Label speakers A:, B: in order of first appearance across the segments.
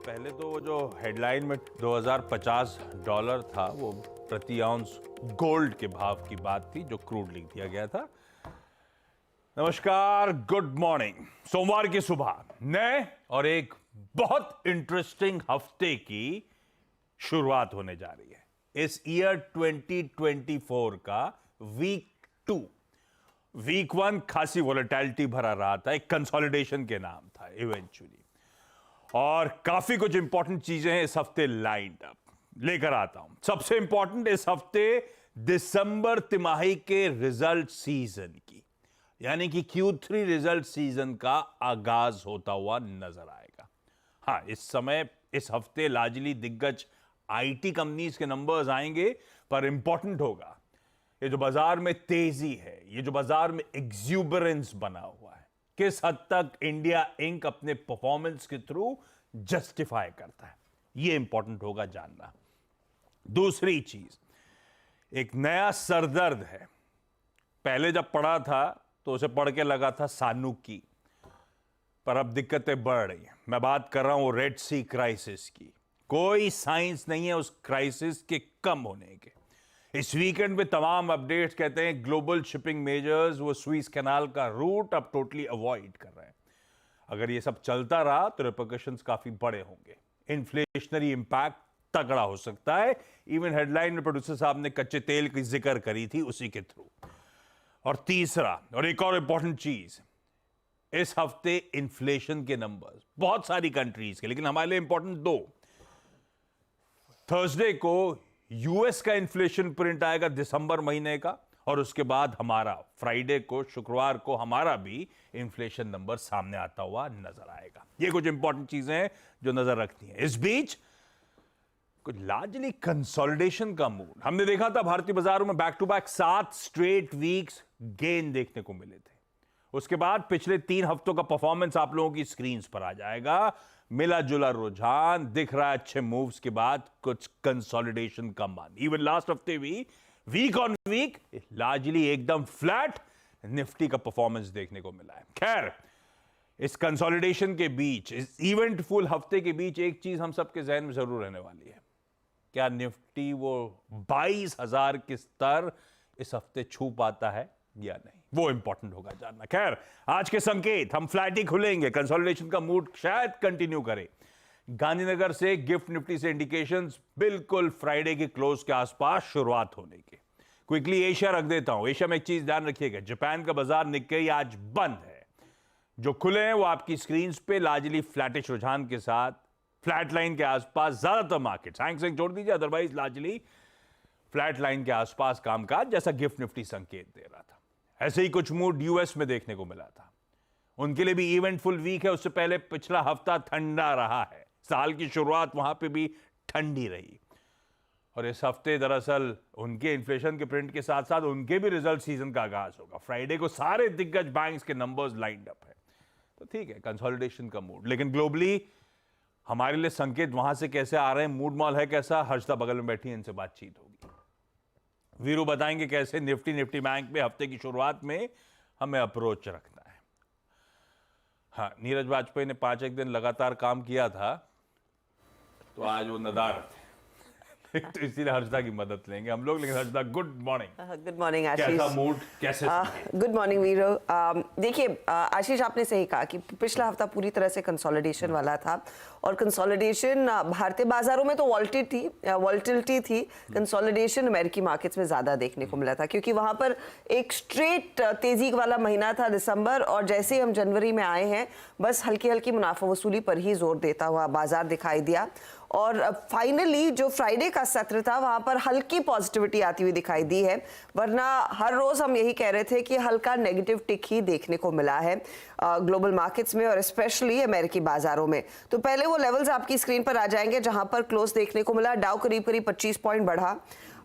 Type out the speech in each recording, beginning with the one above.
A: पहले तो वो जो हेडलाइन में $2050 था वो प्रति आउंस गोल्ड के भाव की बात थी जो क्रूड लिख दिया गया था। नमस्कार, गुड मॉर्निंग। सोमवार की सुबह नए और एक बहुत इंटरेस्टिंग हफ्ते की शुरुआत होने जा रही है। इस ईयर 2024 का वीक 1 खासी वोलेटिलिटी भरा रहा था, एक कंसोलिडेशन के नाम था इवेंचुअली, और काफी कुछ इंपॉर्टेंट चीजें हैं इस हफ्ते लाइंड अप लेकर आता हूं। सबसे इंपॉर्टेंट इस हफ्ते दिसंबर तिमाही के रिजल्ट सीजन की, यानी कि Q3 रिजल्ट सीजन का आगाज होता हुआ नजर आएगा। हाँ, इस समय इस हफ्ते लार्जली दिग्गज आईटी कंपनीज के नंबर्स आएंगे, पर इंपॉर्टेंट होगा ये जो बाजार में तेजी है, ये जो बाजार में एक्सूबरेंस बना हुआ है, किस हद तक इंडिया इंक अपने परफॉर्मेंस के थ्रू जस्टिफाई करता है, ये इंपॉर्टेंट होगा जानना। दूसरी चीज, एक नया सरदर्द है। पहले जब पढ़ा था तो उसे पढ़ के लगा था सानुकी, पर अब दिक्कतें बढ़ रही हैं। मैं बात कर रहा हूं रेड सी क्राइसिस की। कोई साइंस नहीं है उस क्राइसिस के कम होने के। इस वीकेंड में तमाम अपडेट्स कहते हैं ग्लोबल शिपिंग मेजर्स वो स्वीज कैनाल का रूट अब टोटली अवॉइड कर रहे हैं। अगर ये सब चलता रहा तो रिपरकशंस काफी बड़े होंगे। इन्फ्लेशनरी इंपैक्ट तगड़ा हो सकता है। इवन हेडलाइन में प्रोड्यूसर साहब ने कच्चे तेल की जिक्र करी थी उसी के थ्रू। और तीसरा और एक और इंपॉर्टेंट चीज, इस हफ्ते इन्फ्लेशन के नंबर्स बहुत सारी कंट्रीज के, लेकिन हमारे लिए इंपॉर्टेंट दो। थर्सडे को यूएस का इन्फ्लेशन प्रिंट आएगा दिसंबर महीने का, और उसके बाद हमारा फ्राइडे को, शुक्रवार को हमारा भी इन्फ्लेशन नंबर सामने आता हुआ नजर आएगा। ये कुछ इंपॉर्टेंट चीजें हैं जो नजर रखनी है। इस बीच कुछ लार्जली कंसोलिडेशन का मूड हमने देखा था भारतीय बाजारों में। Back to back 7 straight weeks gain देखने को मिले थे। उसके बाद पिछले 3 हफ्तों का परफॉर्मेंस आप लोगों की स्क्रीन पर आ जाएगा। मिला जुला रुझान दिख रहा है। अच्छे मूव्स के बाद कुछ कंसोलिडेशन का मान। इवन लास्ट हफ्ते भी वीक ऑन वीक लार्जली एकदम फ्लैट निफ्टी का परफॉर्मेंस देखने को मिला है। खैर, इस कंसोलिडेशन के बीच, इस इवेंटफुल हफ्ते के बीच एक चीज हम सबके जहन में जरूर रहने वाली है, क्या निफ्टी वो 22,000 के स्तर इस हफ्ते छू पाता है या नहीं, वो इंपॉर्टेंट होगा जानना। खैर, आज के संकेत हम फ्लैट ही खुलेंगे। कंसोलिडेशन का मूड शायद कंटिन्यू करे। गांधीनगर से गिफ्ट निफ्टी से इंडिकेशंस बिल्कुल फ्राइडे के क्लोज के आसपास शुरुआत होने के। क्विकली एशिया रख देता हूं। एशिया में एक चीज ध्यान रखिएगा, जापान का बाजार निक्केई आज बंद है। जो खुले हैं वो आपकी स्क्रीन पे लार्जली फ्लैटिश रुझान के साथ फ्लैट लाइन के आसपास ज्यादातर मार्केट, हैंग छोड़ दीजिए, अदरवाइज लार्जली फ्लैट लाइन के आसपास कामकाज, जैसा गिफ्ट निफ्टी संकेत दे रहा था। ऐसे ही कुछ मूड यूएस में देखने को मिला था। उनके लिए भी इवेंटफुल वीक है। उससे पहले पिछला हफ्ता ठंडा रहा है। साल की शुरुआत वहां पे भी ठंडी रही, और इस हफ्ते दरअसल उनके इन्फ्लेशन के प्रिंट के साथ साथ उनके भी रिजल्ट सीजन का आगाज होगा। फ्राइडे को सारे दिग्गज बैंक्स के नंबर्स लाइंड अप है, तो ठीक है, कंसोलिडेशन का मूड। लेकिन ग्लोबली हमारे लिए संकेत वहां से कैसे आ रहे हैं, मूड मॉल है कैसा, हर्षदा बगल में बैठी है, इनसे बातचीत होगी। वीरू बताएंगे कैसे निफ्टी बैंक में हफ्ते की शुरुआत में हमें अप्रोच रखना है। हाँ, नीरज वाजपेयी ने 5 दिन लगातार काम किया था, तो आज वो नदारत है तो इसीलिए हर्षदा की मदद लेंगे हम लोग। लेकिन Harshada, good morning.
B: Good morning Ashish.
A: कैसा मूड, कैसे?
B: गुड मॉर्निंग वीरो। देखिए आशीष, आपने सही कहा कि पिछला हफ्ता पूरी तरह से कंसोलिडेशन वाला था, और कंसोलिडेशन भारतीय बाजारों में तो वॉल्टिलिटी थी। कंसोलिडेशन अमेरिकी मार्केट्स में ज्यादा देखने को मिला था, क्योंकि वहां पर एक स्ट्रेट तेजी वाला महीना था दिसंबर, और जैसे ही हम जनवरी में आए हैं बस हल्की हल्की मुनाफा वसूली पर ही जोर देता हुआ बाजार दिखाई दिया। और फाइनली जो फ्राइडे का सत्र था वहां पर हल्की पॉजिटिविटी आती हुई दिखाई दी है, वरना हर रोज हम यही कह रहे थे कि हल्का नेगेटिव टिक ही देखने को मिला है ग्लोबल मार्केट्स में, और स्पेशली अमेरिकी बाजारों में। तो पहले वो लेवल्स आपकी स्क्रीन पर आ जाएंगे जहां पर क्लोज देखने को मिला। डाउ करीब 25 पॉइंट बढ़ा,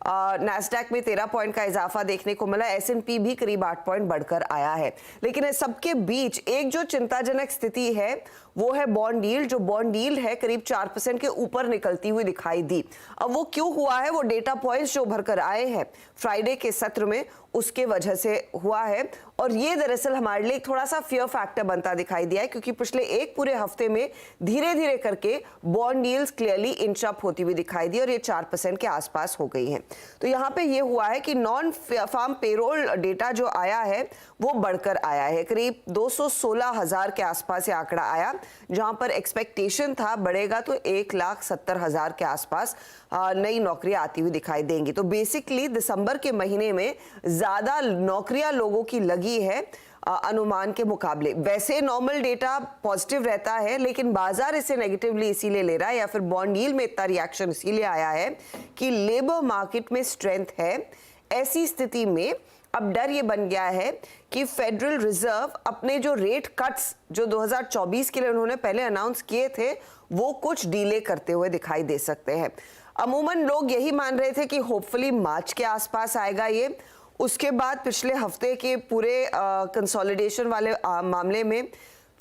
B: नैस्डैक में 13 पॉइंट का इजाफा देखने को मिला, S&P भी करीब 8 पॉइंट बढ़कर आया है। लेकिन इस सबके बीच एक जो चिंताजनक स्थिति है वो है बॉन्ड यील्ड। जो बॉन्ड यील्ड है करीब 4% के ऊपर निकलती हुई दिखाई दी। अब वो क्यों हुआ है, वो डेटा पॉइंट्स जो उभर कर आए हैं फ्राइडे के सत्र में, उसके वजह से हुआ है। और ये दरअसल हमारे लिए थोड़ा सा फियर फैक्टर बनता दिखाई दिया है, क्योंकि पिछले एक पूरे हफ्ते में धीरे धीरे करके bond yields clearly inch up होती हुई दिखाई दी और ये 4% के आसपास हो गई हैं। तो यहाँ पे ये हुआ है कि नॉन फार्म पेरोल डेटा जो आया है वो बढ़कर आया है, करीब 216,000 के आसपास ये आंकड़ा आया, जहां पर एक्सपेक्टेशन था बढ़ेगा तो 1,70,000 के आसपास नई नौकरियां आती हुई दिखाई देंगी। तो बेसिकली दिसंबर के महीने में ज्यादा नौकरियां लोगों की लगी है अनुमान के मुकाबले। वैसे नॉर्मल डेटा पॉजिटिव रहता है, लेकिन बाजार इसे नेगेटिवली इसीलिए ले रहा है, या फिर बॉन्ड यील्ड में इतना रिएक्शन इसीलिए आया है कि लेबर मार्केट में स्ट्रेंथ है। ऐसी स्थिति में अब डर ये बन गया है कि फेडरल रिजर्व अपने जो रेट कट्स जो 2024 के लिए उन्होंने पहले अनाउंस किए थे वो कुछ डिले करते हुए दिखाई दे सकते हैं। अमूमन लोग यही मान रहे थे कि होपफुली मार्च के आसपास आएगा ये। उसके बाद पिछले हफ्ते के पूरे कंसोलिडेशन वाले मामले में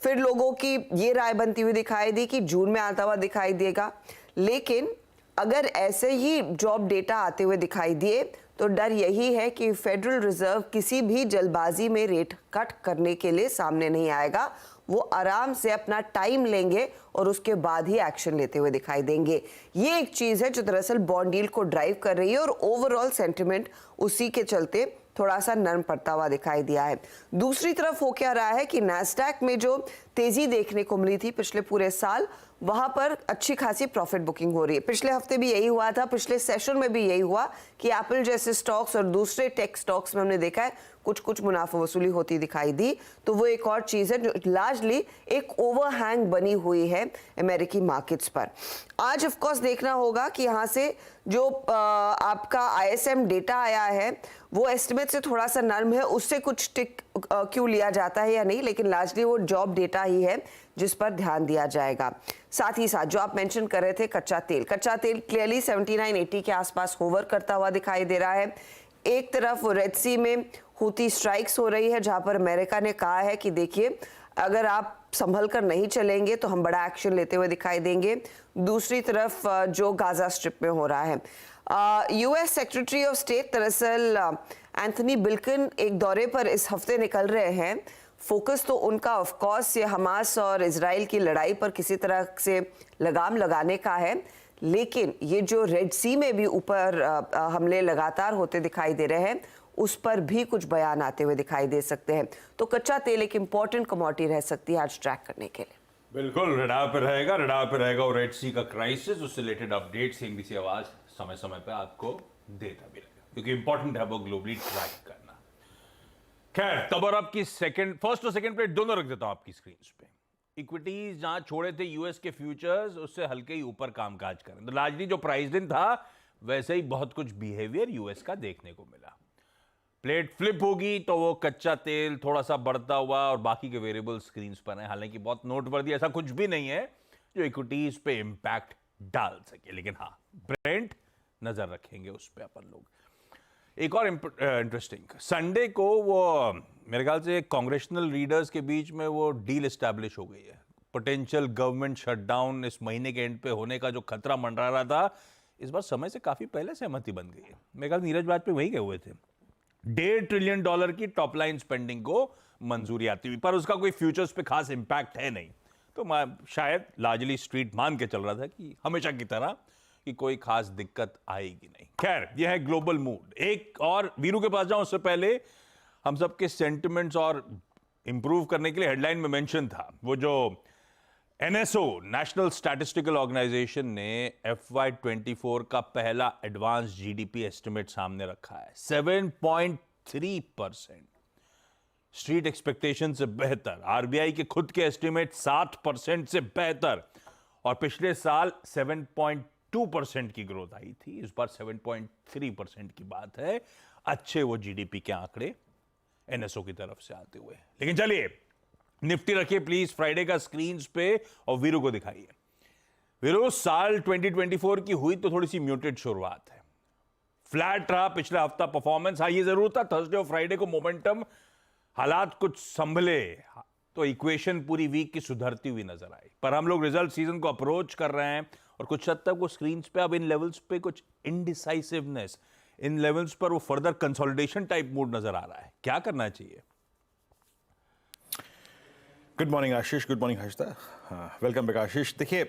B: फिर लोगों की ये राय बनती हुई दिखाई दी कि जून में आता हुआ दिखाई देगा। लेकिन अगर ऐसे ही जॉब डेटा आते हुए दिखाई दिए तो डर यही है कि फेडरल रिजर्व किसी भी जल्दबाजी में रेट कट करने के लिए सामने नहीं आएगा। वो आराम से अपना टाइम लेंगे और उसके बाद ही एक्शन लेते हुए दिखाई देंगे। ये एक चीज है जो दरअसल बॉन्ड डील को ड्राइव कर रही है और ओवरऑल सेंटिमेंट उसी के चलते थोड़ा सा नरम पड़ता हुआ दिखाई दिया है। दूसरी तरफ हो क्या रहा है कि नैस्डैक में जो तेजी देखने को मिली थी पिछले पूरे साल, वहां पर अच्छी खासी प्रॉफिट बुकिंग हो रही है। पिछले हफ्ते भी यही हुआ था, पिछले सेशन में भी यही हुआ कि एप्पल जैसे स्टॉक्स और दूसरे टेक स्टॉक्स में हमने देखा है कुछ मुनाफा वसूली होती दिखाई दी। तो वो एक और चीज है जो लार्जली एक ओवरहैंग बनी हुई है अमेरिकी मार्केट्स पर। आज ऑफ कोर्स देखना होगा कि यहाँ से जो आपका आईएसएम डेटा आया है वो एस्टिमेट से थोड़ा सा नर्म है, उससे कुछ टिक क्यों लिया जाता है या नहीं, लेकिन लार्जली वो जॉब डेटा ही है जिस पर ध्यान दिया जाएगा। साथ ही साथ जो आप मेंशन कर रहे थे कच्चा तेल क्लियरली 79-80 के आसपास होवर करता हुआ दिखाई दे रहा है। एक तरफ रेड सी में हूती स्ट्राइक्स हो रही है जहां पर अमेरिका ने कहा है कि देखिए अगर आप संभल कर नहीं चलेंगे तो हम बड़ा एक्शन लेते हुए दिखाई देंगे। दूसरी तरफ जो गाजा स्ट्रिप में हो रहा है, यूएस सेक्रेटरी ऑफ स्टेट दरअसल एंथनी बिल्किन एक दौरे पर इस हफ्ते निकल रहे हैं। फोकस तो उनका ऑफ कोर्स ये हमास और इजराइल की लड़ाई पर किसी तरह से लगाम लगाने का है, लेकिन ये जो रेड सी में भी ऊपर हमले लगातार होते दिखाई दे रहे हैं उस पर भी कुछ बयान आते हुए दिखाई दे सकते हैं। तो कच्चा तेल एक इंपॉर्टेंट कमोडिटी रह सकती है आज ट्रैक करने के लिए।
A: बिल्कुल रडार पे रहेगा और रेड सी का क्राइसिस, उससे रिलेटेड अपडेट सीएनबीसी आवाज समय समय पे आपको देता भी रहेगा, क्योंकि इंपॉर्टेंट है वो ग्लोबली ट्रैक करना। खैर तब और आपकी फर्स्ट और सेकंड प्लेट दोनों रख देता हूं आपकी स्क्रीन पे। इक्विटीज जहां छोड़े थे यूएस के फ्यूचर्स, उससे हल्के ही ऊपर कामकाज करें तो लार्जली जो प्राइस दिन था वैसे ही बहुत कुछ बिहेवियर यूएस का देखने को मिला। प्लेट फ्लिप होगी तो वो कच्चा तेल थोड़ा सा बढ़ता हुआ और बाकी के वेरिएबल स्क्रीन पर हैं। हालांकि बहुत नोटवर्दी ऐसा कुछ भी नहीं है जो इक्विटीज पे इंपैक्ट डाल सके, लेकिन हाँ ब्रेंट नजर रखेंगे उस पर अपन लोग। एक और इंटरेस्टिंग, संडे को वो मेरे ख्याल से कांग्रेशनल लीडर्स के बीच में वो डील एस्टैब्लिश हो गई है। पोटेंशियल गवर्नमेंट शटडाउन इस महीने के एंड पे होने का जो खतरा मंडरा रहा था, इस बार समय से काफी पहले सहमति बन गई है। मेरे ख्याल नीरज वाजपेयी वही गए हुए थे। $1.5 ट्रिलियन की टॉप लाइन स्पेंडिंग को मंजूरी आती हुई, पर उसका कोई फ्यूचर्स पे खास इंपैक्ट है नहीं। तो शायद लार्जली स्ट्रीट मान के चल रहा था कि हमेशा की तरह कि कोई खास दिक्कत आएगी नहीं। खैर यह है ग्लोबल मूड। एक और वीरू के पास जाऊं उससे पहले हम सबके सेंटिमेंट्स और इंप्रूव करने के लिए हेडलाइन में मेंशन था वो जो एनएसओ नेशनल स्टैटिस्टिकल ऑर्गेनाइजेशन ने FY24 का पहला एडवांस जीडीपी एस्टिमेट सामने रखा है। 7.3%, स्ट्रीट एक्सपेक्टेशन से बेहतर। आरबीआई के खुद के एस्टिमेट 7% से बेहतर, और पिछले साल 7.2% की ग्रोथ आई थी, इस बार 7.3% की बात है। अच्छे वो जीडीपी के आंकड़े एनएसओ की तरफ से आते हुए। लेकिन चलिए निफ्टी रखिए प्लीज फ्राइडे का स्क्रीन पे और वीरू को दिखाइए। वीरू, साल 2024 की हुई तो थोड़ी सी म्यूटेड शुरुआत है, फ्लैट रहा पिछला हफ्ता परफॉर्मेंस। हाँ ये जरूर था थर्सडे और फ्राइडे को मोमेंटम, हालात कुछ संभले तो इक्वेशन पूरी वीक की सुधरती हुई नजर आई। पर हम लोग रिजल्ट सीजन को अप्रोच कर रहे हैं और कुछ हद तक वो स्क्रीन पे अब इन लेवल्स पे कुछ इनडिसाइसिवनेस इन लेवल्स पर वो फर्दर कंसोलिडेशन टाइप मूड नजर आ रहा है, क्या करना चाहिए?
C: Good morning Ashish, good morning Harshada, welcome back Ashish. देखिए,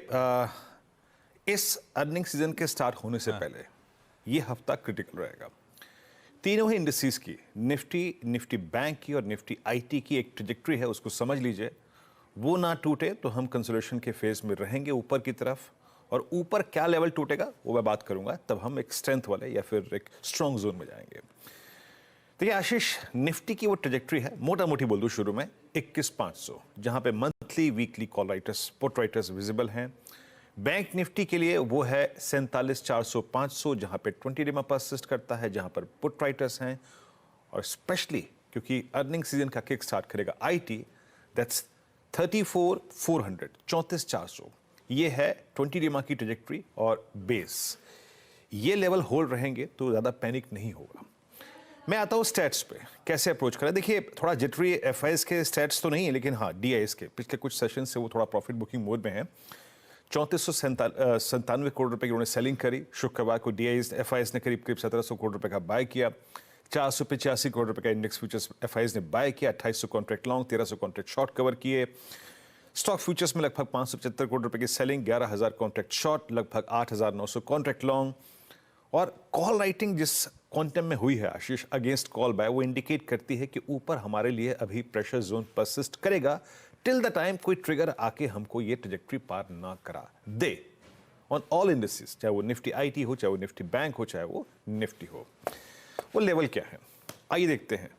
C: इस अर्निंग सीजन के स्टार्ट होने से पहले ये हफ्ता क्रिटिकल रहेगा। तीनों ही इंडस्ट्रीज की, निफ्टी बैंक की और निफ्टी आईटी की एक ट्रेजेक्ट्री है, उसको समझ लीजिए। वो ना टूटे तो हम कंसोलिडेशन के फेज में रहेंगे ऊपर की तरफ, और ऊपर क्या लेवल टूटेगा वो मैं बात करूंगा, तब हम एक स्ट्रेंथ वाले या फिर एक स्ट्रॉन्ग जोन में जाएंगे। देखिए आशीष, निफ्टी की वो ट्रेजेक्ट्री है, मोटा मोटी बोल दूं शुरू में 21,500, जहां पे monthly weekly call writers, put writers visible हैं। बैंक निफ्टी के लिए वो है 47,400-500, जहां पे 20 डे में परसिस्ट करता है, जहां पर पुट राइटर्स हैं। और स्पेशली क्योंकि अर्निंग सीजन का किक स्टार्ट करेगा आईटी, दैट्स 34,400, 34,400। ये है 20 डे की ट्रेजेक्ट्री और बेस। ये लेवल होल्ड रहेंगे तो ज़्यादा पैनिक नहीं होगा। मैं आता हूँ स्टैट्स पे, कैसे अप्रोच करें। देखिए, थोड़ा जिटरी एफआईएस के स्टैट्स तो नहीं है, लेकिन हाँ डीआईएस के पिछले कुछ सेशन से वो थोड़ा प्रॉफिट बुकिंग मोड में है। 3497 करोड़ रुपए की उन्होंने सेलिंग करी। शुक्रवार को डीआईएस एफआईएस ने करीब 1700 करोड़ रुपए का बाय किया। 485 करोड़ रुपए का इंडेक्स फ्यूचर्स एफआईएस ने बाय किया। 2800 contract long, 1300 contract short cover किए। स्टॉक फ्यूचर्स में लगभग 575 करोड़ रुपए की सेलिंग, 11,000 कॉन्ट्रैक्ट शॉर्ट, लगभग 8,900 कॉन्ट्रैक्ट लॉन्ग। और कॉल राइटिंग जिस क्वांटम में हुई है आशीष अगेंस्ट कॉल बाय, वो इंडिकेट करती है कि ऊपर हमारे लिए अभी प्रेशर जोन परसिस्ट करेगा टिल द टाइम कोई ट्रिगर आके हमको ये ट्रेजेक्ट्री पार ना करा दे ऑन ऑल इंडस्ट्रीज, चाहे वो निफ्टी आईटी हो, चाहे वो निफ्टी बैंक हो, चाहे वो निफ्टी हो। वो लेवल क्या है आइए देखते हैं।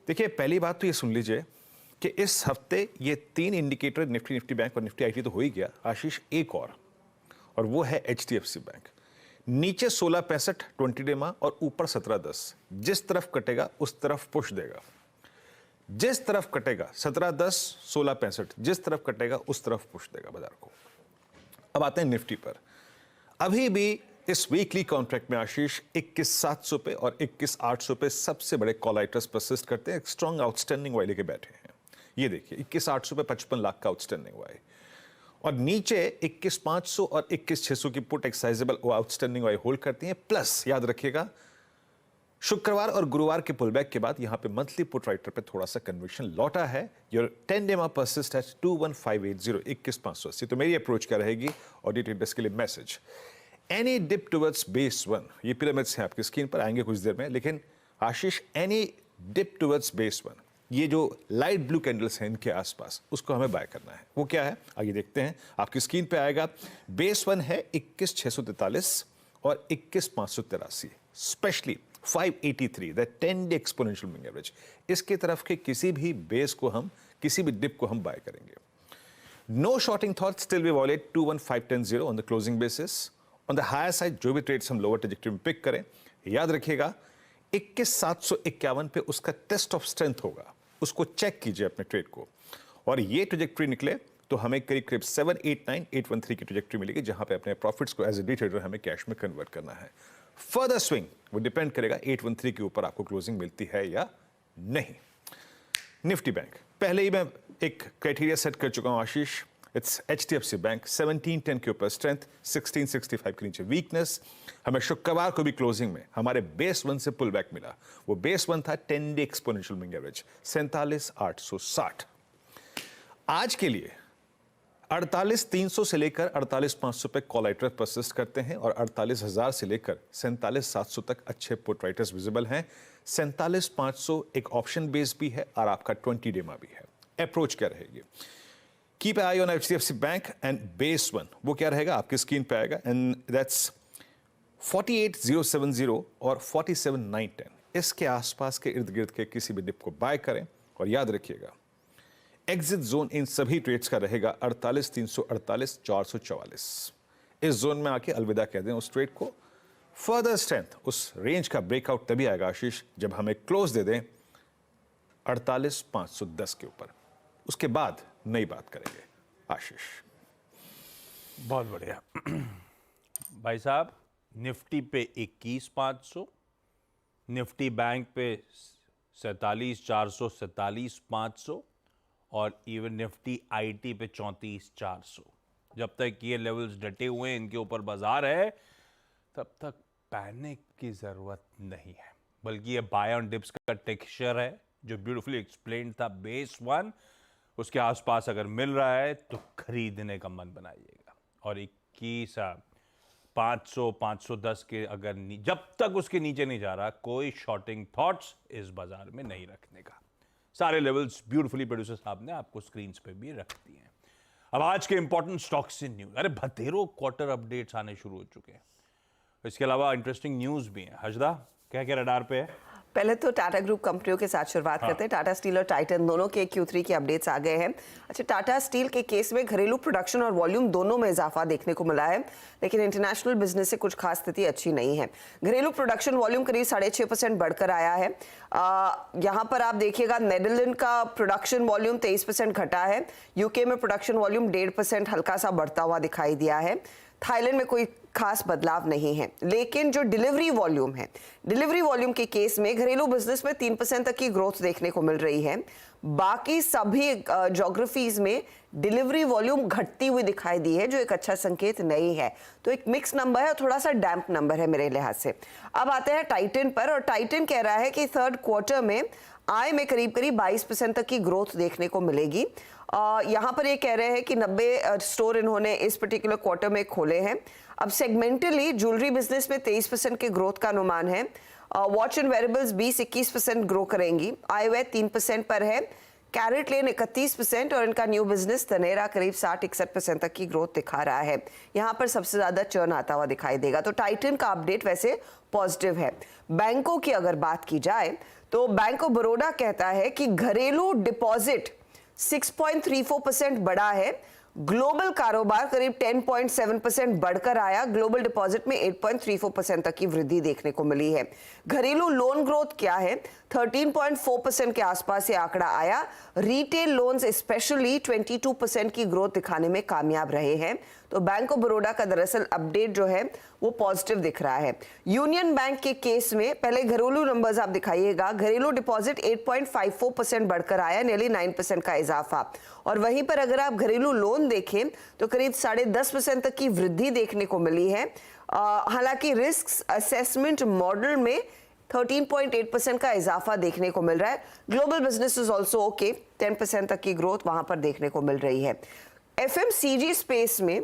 C: देखिए, पहली बात तो ये सुन लीजिए कि इस हफ्ते ये 3 इंडिकेटर निफ्टी बैंक और निफ्टी आईटी तो हो ही गया आशीष, एक और वो है एचडीएफसी बैंक। नीचे 1665 20 डे मा और ऊपर 1710, जिस तरफ कटेगा उस तरफ पुश देगा। जिस तरफ कटेगा 1710 1665, जिस तरफ कटेगा उस तरफ पुश देगा बाजार को। अब आते हैं निफ्टी पर। अभी भी इस वीकली कॉन्ट्रैक्ट में आशीष 21,700 पे और 21,800 पे सबसे बड़े कॉल राइटर्स परसिस्ट करते हैं। एक स्ट्रॉन्ग आउटस्टैंडिंग वाई लेके बैठे हैं। ये देखिए 21,800 पे 55 लाख का आउटस्टैंडिंग वाई, और नीचे 21,500 और 21,600 की पुट एक साइजेबल आउटस्टैंडिंग वाई होल्ड करती हैं। प्लस याद रखिएगा, शुक्रवार और गुरुवार के पुलबैक के बाद यहां पे मंथली पुट राइटर पे थोड़ा सा कन्विक्शन लौटा है। योर 10 डे में परसिस्ट है 21,580, 21,580। तो मेरी अप्रोच क्या रहेगी ऑडिट इंडेक्स के लिए message, any dip towards base 1, ये पिरामिड्स हैं आपकी स्क्रीन पर, आएंगे कुछ देर में, लेकिन आशीष एनी डिप टुवर्ड्स बेस 1, ये जो लाइट ब्लू कैंडल्स हैं इनके आसपास, उसको हमें बाय करना है। वो क्या है आइए देखते हैं, आपकी स्क्रीन पे आएगा। बेस 1 है 21,643 और 21,583, specially 583, that 10 day exponential moving average. इसके तरफ के किसी भी बेस को हम, किसी भी डिप को हम बाय करेंगे। No shorting thought, still we wallet 21,510 on the closing basis. On the higher side जो भी ट्रेड्स हम लोअर ट्रेजेक्टरी में पिक करें, याद रखिएगा 21,751 पे उसका टेस्ट ऑफ स्ट्रेंथ होगा, उसको चेक कीजिए अपने ट्रेड को। और ये ट्रेजेक्टरी निकले तो हमें करीब करीब 789,813 की ट्रेजेक्टरी मिलेगी, जहां पे अपने प्रॉफिट्स को एज ए डे ट्रेडर हमें कैश में कन्वर्ट करना है। फर्दर स्विंग वो डिपेंड करेगा 813 के ऊपर आपको क्लोजिंग मिलती है या नहीं। निफ्टी बैंक पहले ही मैं एक क्राइटेरिया सेट कर चुका हूं आशीष, इट्स एचडीएफसी बैंक 1710 के ऊपर स्ट्रेंथ, 1665 के नीचे वीकनेस। हमें शुक्रवार को भी क्लोजिंग में हमारे बेस 1 से पुल बैक मिला। वो बेस 1 था 10 डे एक्सपोनेंशियल मूविंग एवरेज 47,860। आज के लिए 48,300 से लेकर 48,500 पे कॉल राइटर परसिस्ट करते हैं, और 48,000 से लेकर 47,700 तक अच्छे पुट राइटर्स विजिबल हैं। 47,500 एक ऑप्शन बेस भी है और आपका 20 डे भी है। अप्रोच क्या रहेगी, keep I on HDFC bank and base 1 वो क्या रहेगा आपकी स्क्रीन पे आएगा, एंड दैट्स 48,070 और 47,910। इसके आसपास के इर्द गिर्द के किसी भी डिप को बाय करें, और याद रखिएगा एग्जिट जोन इन सभी ट्रेड्स का रहेगा 48,348, 444। इस जोन में आके अलविदा कह दें उस ट्रेड को। फर्दर स्ट्रेंथ उस रेंज का ब्रेकआउट तभी आएगा आशीष जब हमें क्लोज दे दें 48,510 के ऊपर, उसके बाद नई बात करेंगे आशीष।
A: बहुत बढ़िया भाई साहब। निफ्टी पे 21,500, निफ्टी बैंक पे 47,400, 47,500, और इवन निफ्टी आईटी पे 34,400। जब तक ये लेवल्स डटे हुए हैं, इनके ऊपर बाजार है, तब तक पैनिक की जरूरत नहीं है, बल्कि ये बाय ऑन डिप्स का टेक्सचर है जो ब्यूटीफुली एक्सप्लेन्ड था। बेस 1 उसके आसपास अगर मिल रहा है तो खरीदने का मन बनाइएगा, और 21 500 510 के अगर जब तक उसके नीचे नहीं जा रहा, कोई शॉर्टिंग थॉट्स इस बाजार में नहीं रखने का। सारे लेवल्स ब्यूटीफुली प्रोड्यूसर साहब ने आपको स्क्रीन पे भी रख दिए हैं। अब आज के इंपॉर्टेंट स्टॉक्स इन न्यूज, अरे बतेरो क्वार्टर अपडेट्स आने शुरू हो चुके हैं। इसके अलावा इंटरेस्टिंग न्यूज भी है। हजदा, क्या क्या रडार पे है?
B: पहले तो टाटा ग्रुप कंपनियों के साथ शुरुआत करते हैं। टाटा स्टील और टाइटन दोनों के Q3 के अपडेट्स आ गए हैं। अच्छा, टाटा स्टील के केस में घरेलू प्रोडक्शन और वॉल्यूम दोनों में इजाफा देखने को मिला है, लेकिन इंटरनेशनल बिजनेस से कुछ खास स्थिति अच्छी नहीं है। घरेलू प्रोडक्शन वॉल्यूम करीब 6.5% बढ़कर आया है। यहाँ पर आप देखिएगा, नेदरलैंड का प्रोडक्शन वॉल्यूम 23% घटा है। यूके में प्रोडक्शन वॉल्यूम 1.5% हल्का सा बढ़ता हुआ दिखाई दिया है। थाईलैंड में कोई खास बदलाव नहीं है, लेकिन जो डिलीवरी वॉल्यूम है, डिलीवरी वॉल्यूम के केस में घरेलू बिजनेस में 3% तक की ग्रोथ देखने को मिल रही है। बाकी सभी ज्योग्राफीज में डिलीवरी वॉल्यूम घटती हुई दिखाई दी है, जो एक अच्छा संकेत नहीं है। तो एक मिक्स नंबर है और थोड़ा सा डैम्प नंबर है मेरे लिहाज से। अब आते हैं टाइटन पर, और टाइटन कह रहा है कि थर्ड क्वार्टर में आय में करीब 22% तक की ग्रोथ देखने को मिलेगी। यहाँ पर ये कह रहे हैं कि 90 स्टोर इन्होंने इस पर्टिकुलर क्वार्टर में खोले हैं। अब सेगमेंटली ज्वेलरी बिजनेस में 23% के ग्रोथ का अनुमान है। वॉच एंड वेरेबल्स 20-21% ग्रो करेंगी। आयव्यय 3% पर है। कैरेट लेन 31% और इनका न्यू बिजनेस तनेरा करीब 60-61% तक की ग्रोथ दिखा रहा है। यहाँ पर सबसे ज्यादा चर्न आता हुआ दिखाई देगा। तो टाइटन का अपडेट वैसे पॉजिटिव है। बैंकों की अगर बात की जाए तो बैंक ऑफ बड़ौदा कहता है कि घरेलू डिपॉजिट 6.34% बढ़ा है। ग्लोबल कारोबार करीब 10.7% बढ़कर आया। ग्लोबल डिपॉजिट में 8.34% तक की वृद्धि देखने को मिली है। घरेलू लोन ग्रोथ क्या है? 13.4% के आसपास ये आंकड़ा आया। रिटेल लोन्स स्पेशली 22% की ग्रोथ दिखाने में कामयाब रहे हैं। तो बैंक ऑफ बड़ौदा का दरअसल अपडेट जो है वो पॉजिटिव दिख रहा है। यूनियन बैंक के केस में पहले घरेलू नंबर्स आप दिखाइएगा। घरेलू डिपॉजिट 8.54% बढ़कर आया, नियरली 9% का इजाफा। और वहीं पर अगर आप घरेलू लोन देखें तो करीब 10.5% तक की वृद्धि देखने को मिली है। हालांकि रिस्क असेसमेंट मॉडल में 13.8% का इजाफा देखने को मिल रहा है। Global business is also okay, 10% तक की ग्रोथ वहां पर देखने को मिल रही है। FMCG स्पेस में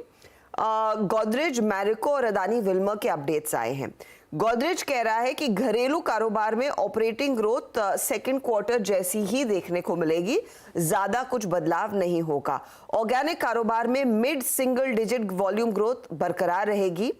B: गोदरेज, मैरिको और अदानी विल्मर के अपडेट्स आए हैं। गोदरेज कह रहा है कि घरेलू कारोबार में ऑपरेटिंग ग्रोथ सेकंड क्वार्टर जैसी ही देखने को मिलेगी, ज्यादा कुछ बदलाव नहीं होगा। ऑर्गेनिक कारोबार में mid single digit volume growth बरकरार रहेगी।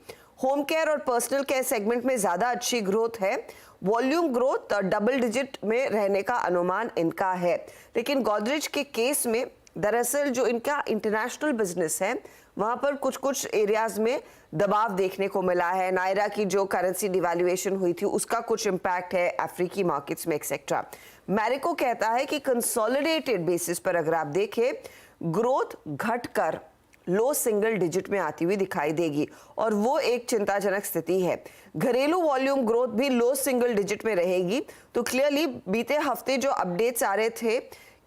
B: होम केयर और पर्सनल केयर सेगमेंट में ज्यादा अच्छी ग्रोथ है। वॉल्यूम ग्रोथ डबल डिजिट में रहने का अनुमान इनका है। लेकिन गोदरेज के केस में दरअसल जो इनका इंटरनेशनल बिजनेस है वहां पर कुछ एरियाज में दबाव देखने को मिला है। नायरा की जो करेंसी डिवैल्यूएशन हुई थी उसका कुछ इम्पैक्ट है अफ्रीकी मार्केट्स में एक्सेट्रा। मैरिको कहता है कि कंसोलिडेटेड बेसिस पर अगर आप देखें, ग्रोथ घटकर लो सिंगल डिजिट में आती हुई दिखाई देगी, और वो एक चिंताजनक स्थिति है। घरेलू वॉल्यूम ग्रोथ भी लो सिंगल डिजिट में रहेगी। तो क्लियरली बीते हफ्ते जो अपडेट्स आ रहे थे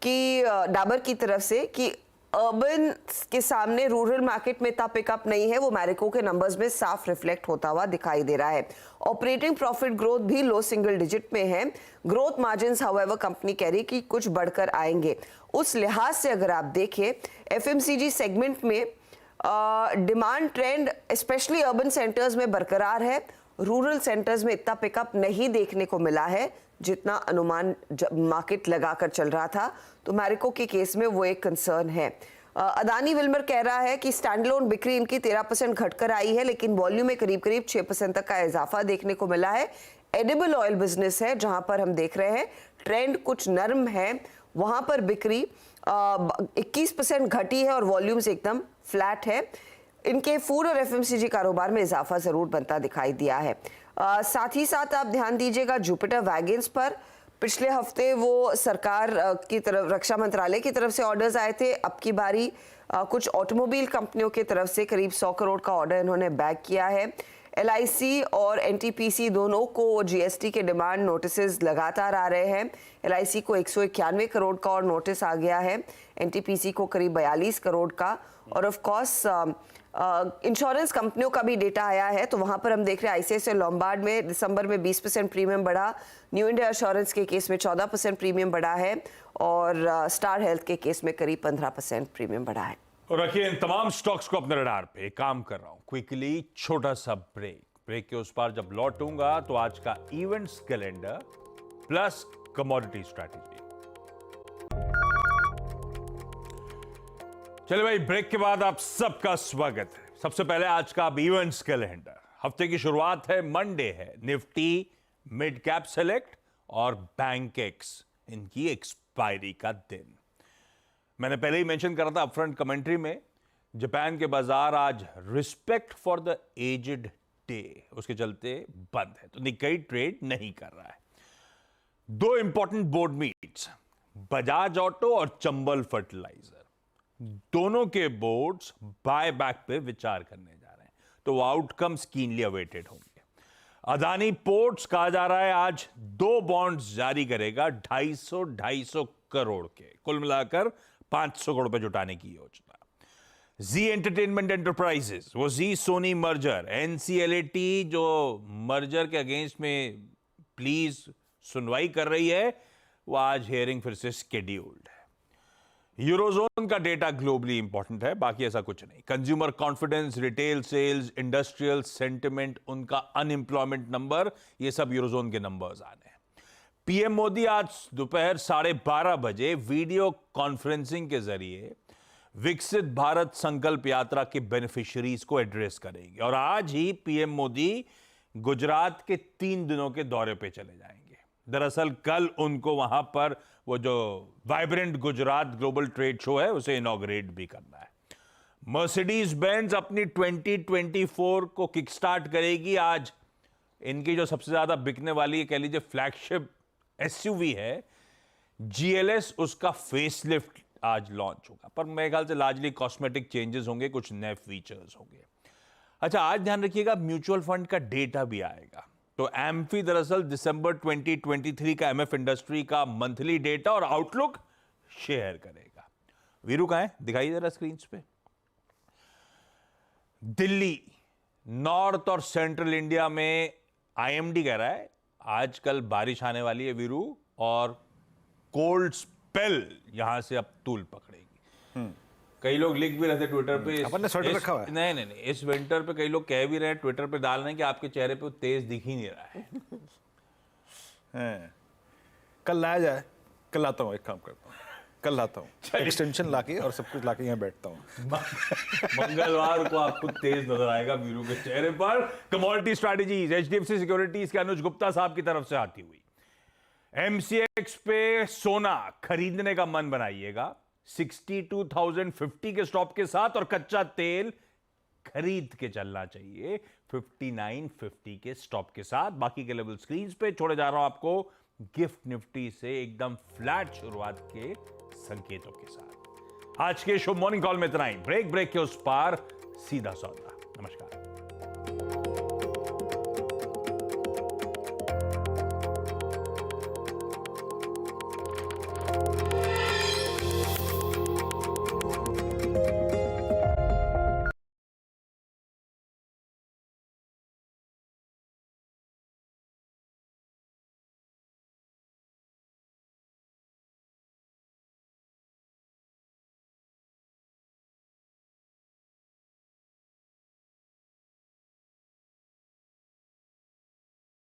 B: कि डाबर की तरफ से कि अर्बन के सामने रूरल मार्केट में इतना पिकअप नहीं है, वो मैरिको के नंबर्स में साफ रिफ्लेक्ट होता हुआ दिखाई दे रहा है। ऑपरेटिंग प्रॉफिट ग्रोथ भी लो सिंगल डिजिट में है। ग्रोथ मार्जिन्स हाउएवर कंपनी कह रही कि कुछ बढ़कर आएंगे। उस लिहाज से अगर आप देखें FMCG सेगमेंट में demand trend specially urban centres में बरकरार है। रूरल सेंटर्स में इतना पिकअप नहीं देखने को मिला है जितना अनुमान मार्केट लगाकर चल रहा था। तो मैरिको के केस में वो एक कंसर्न है। अदानी विल्मर कह रहा है कि स्टैंडलोन बिक्री इनकी 13% घटकर आई है, लेकिन वॉल्यूम में करीब 6% तक का इजाफा देखने को मिला है। एडिबल ऑयल बिजनेस है जहां पर हम देख रहे हैं ट्रेंड कुछ नर्म है, वहां पर बिक्री 21% घटी है और वॉल्यूम्स एकदम फ्लैट है। इनके फूड और FMCG कारोबार में इजाफा जरूर बनता दिखाई दिया है। साथ ही साथ आप ध्यान दीजिएगा जुपिटर वैगन्स पर। पिछले हफ्ते वो सरकार की तरफ, रक्षा मंत्रालय की तरफ से ऑर्डर्स आए थे। अब की बारी कुछ ऑटोमोबाइल कंपनियों की तरफ से करीब 100 करोड़ का ऑर्डर इन्होंने बैग किया है। LIC और NTPC दोनों को GST के डिमांड नोटिसेस लगातार आ रहे हैं। LIC को 191 करोड़ का और नोटिस आ गया है, NTPC को करीब 42 करोड़ का। और ऑफ कोर्स इंश्योरेंस कंपनियों का भी डेटा आया है, तो वहां पर हम देख रहे हैं आईसीआईसीआई लोम्बार्ड में दिसंबर में 20% प्रीमियम बढ़ा, न्यू इंडिया एश्योरेंस के केस में 14% प्रीमियम बढ़ा है और स्टार हेल्थ के केस में करीब 15% प्रीमियम बढ़ा है।
A: और रखिए इन तमाम स्टॉक्स को अपने रडार पे। एक काम कर रहा हूं, क्विकली छोटा सा ब्रेक के उस पार जब लौटूंगा तो आज का events calendar plus commodity strategy. चलिए भाई, ब्रेक के बाद आप सबका स्वागत है। सबसे पहले आज का इवेंट्स कैलेंडर। हफ्ते की शुरुआत है, मंडे है, निफ्टी, मिड कैप सेलेक्ट और बैंकेक्स इनकी एक्सपायरी का दिन। मैंने पहले ही मेंशन करा था अपफ्रंट कमेंट्री में, जापान के बाजार आज respect for the aged day उसके चलते बंद है, तो निक्केई ट्रेड नहीं कर रहा है। दो important board meets, Bajaj auto और चंबल फर्टिलाइजर, दोनों के बोर्ड्स बाय बैक पे विचार करने जा रहे हैं, तो वो आउटकम्स कीनली अवेटेड होंगे। अदानी पोर्ट्स कहा जा रहा है आज 2 बॉन्ड्स जारी करेगा 250 करोड़ के, कुल मिलाकर 500 करोड़ रुपए जुटाने की योजना। जी एंटरटेनमेंट एंटरप्राइजेस, वो जी सोनी मर्जर, एनसीएलटी जो मर्जर के अगेंस्ट में प्लीज सुनवाई कर रही है, वो आज हियरिंग फिर से शेड्यूल्ड है। यूरोजोन का डेटा ग्लोबली इंपॉर्टेंट है, बाकी ऐसा कुछ नहीं। Consumer confidence, retail sales, industrial sentiment, उनका अनएम्प्लॉयमेंट नंबर, ये सब यूरोजोन के नंबर्स आने हैं। पीएम मोदी आज दोपहर 12:30 बजे वीडियो कॉन्फ्रेंसिंग के जरिए विकसित भारत संकल्प यात्रा के बेनिफिशियरीज को एड्रेस करेंगे और आज ही पीएम मोदी गुजरात के 3 दिनों के दौरे पे चले जाएंगे। दरअसल कल उनको वहां पर वो जो vibrant Gujarat global trade show है उसे इनॉग्रेट भी करना है। मर्सिडीज बेंज अपनी 2024 को किक स्टार्ट करेगी। आज इनकी जो सबसे ज्यादा बिकने वाली कह लीजिए फ्लैगशिप एसयूवी है जीएलएस, उसका फेसलिफ्ट आज लॉन्च होगा, पर मेरे ख्याल से लार्जली कॉस्मेटिक चेंजेस होंगे, कुछ नए फीचर्स होंगे। अच्छा, आज ध्यान रखिएगा म्यूचुअल फंड का डेटा भी आएगा। तो एम्फी दरअसल दिसंबर 2023 का एमएफ इंडस्ट्री का मंथली डेटा और आउटलुक शेयर करेगा। वीरू कहां है, दिखाइए जरा स्क्रीन पे। दिल्ली, नॉर्थ और सेंट्रल इंडिया में आईएमडी कह रहा है आजकल बारिश आने वाली है वीरू, और कोल्ड स्पेल यहां से अब तूल पकड़ेगी। कई लोग लिख भी रहे थे ट्विटर पे,
C: अपन ने स्वेटर रखा हुआ है।
A: नहीं, इस विंटर पे कई लोग कह भी रहे हैं, ट्विटर पे डाल रहे हैं कि आपके चेहरे पे तेज दिख ही नहीं रहा है।
C: कल लाया जाए, कल लाता हूँ, एक काम करता हूँ, कल लाता हूँ एक्सटेंशन लाके और सब कुछ लाके यहाँ बैठता हूँ।
A: मंगलवार को आपको तेज नजर आएगा वीरू के चेहरे पर। कमोडिटी स्ट्रैटेजीज, एचडीएफसी सिक्योरिटीज के अनुज गुप्ता साहब की तरफ से आती हुई, एमसीएक्स पे सोना खरीदने का मन बनाइएगा 62,050 के स्टॉप के साथ, और कच्चा तेल खरीद के चलना चाहिए 5950 के स्टॉप के साथ। बाकी के लेवल स्क्रीन पे छोड़े जा रहा हूं आपको गिफ्ट निफ्टी से एकदम फ्लैट शुरुआत के संकेतों के साथ। आज के शो मॉर्निंग कॉल में इतना ही। ब्रेक के उस पार सीधा सौदा।